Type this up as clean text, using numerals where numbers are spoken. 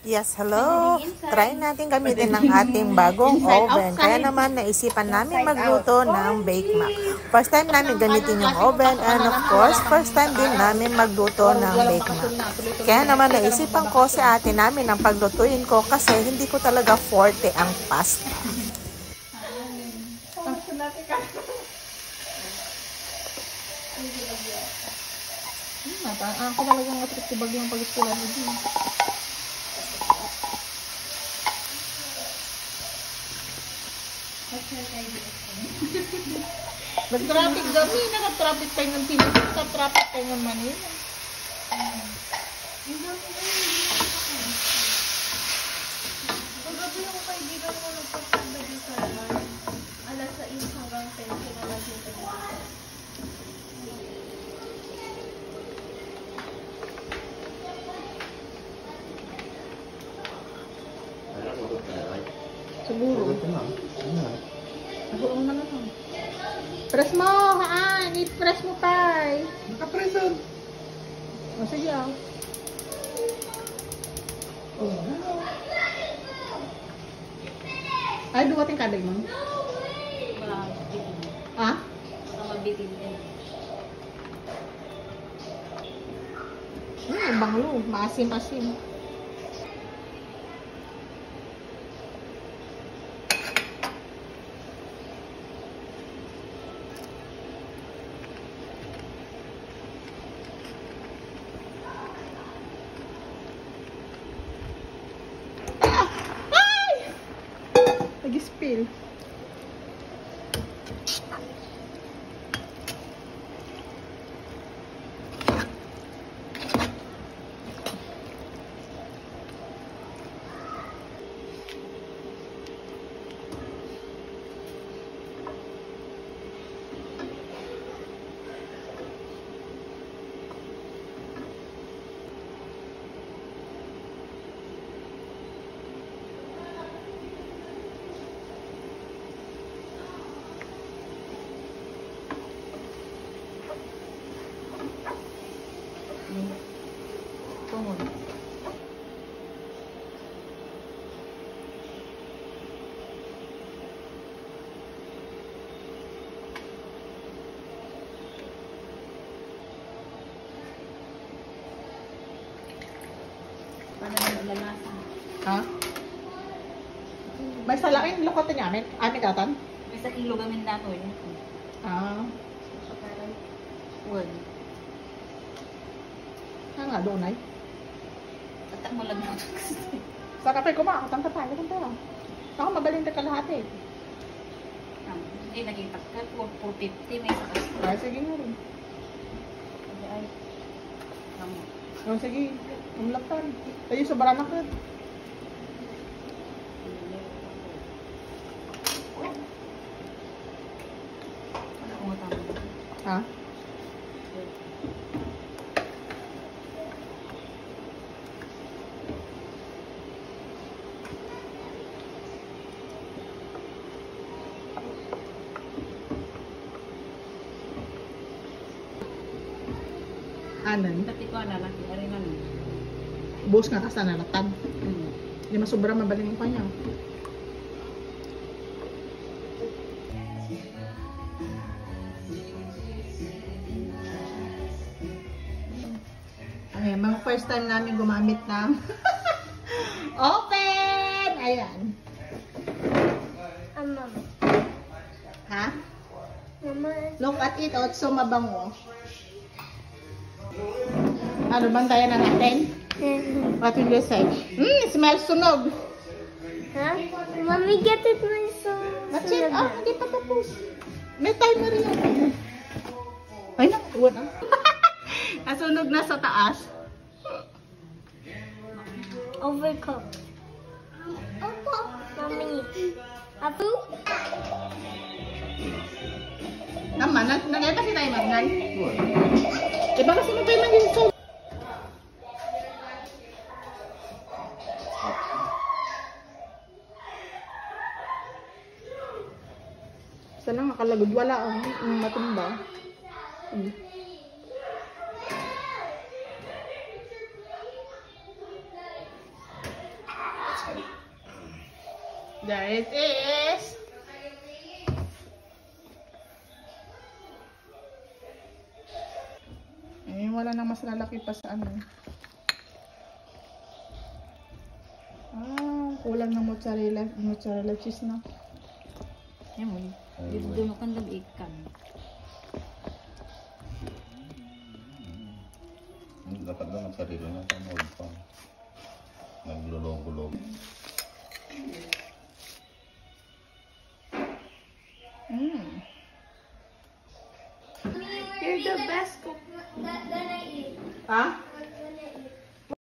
Yes, hello. Try natin gamitin ng ating bagong oven. Kaya naman naisipan namin magluto ng Bake Mac. First time namin gamitin yung oven and of course, first time din namin magluto ng Bake Mac. Kaya naman naisipan ko si ate namin ang paglutuin ko kasi hindi ko talaga forte ang pasta. Ako talagang matutubag yung pag-istulan mo din. Nag-traffic kami, naka-traffic tayo ng Pilipinas, naka-traffic tayo ng Manila. Magabi yung kaibigan mo nagpapagda dito sa alas 6 hanggang 10 pinalagyan ka dito. Siguro. Ako na lang. Press mo, haan! I-press mo, tay! Naka-press on. O, sige ah. Ay, duwating kabel mo? Wala kang bitin. Ha? Wala kang mabitin din. Banglo. Maasim-asim. Nag-spill. Tungod. Paano na ilalasa? Ha? May salain, lukotin niya amin. Amin katan? May sa kilo gamin na ito eh. Ah. Word. Nga doon ay. Tatak mo lang mo. Sa kape ko ba? Tanta tayo. Ako mabaling ka lahat eh. Hindi nakita ka. 450 may sa kasi. Ay, sige nga rin. Ay. Kamu. Oh, sige. Umlapan. Tayo sa baranak rin. Ha? Anan? Tapi ko na laki ari man. Bus nga kasi nalatag. Hindi masobra mabaling pa niya. Ayan, mga first time namin gumamit ng open! Ayan. Mama. Ha? Mama. Look at it, oh, so mabango. Ano, bantayan na natin? What will you say? Smells sunog. Huh? Mommy, get it my son. That's it. Ah, hindi pa tapos. May timer yan. Ay, nakuha na. Nasunog na sa taas. Overcooked. Opo. Mommy. Apo? Naman, nagyay kasi tayo magnan. Diba kasi magpay man yung so. Sana nakalagod. Wala ang matumba. There it is. Eh, wala nang mas lalaki pa sa ano. Ah, kulang ng mozzarella cheese na. Yan mo. Dito kan ikan. Dapat lang ang sarili ng panood pa. Naglulog-log. You're the best cook that I eat. Ha?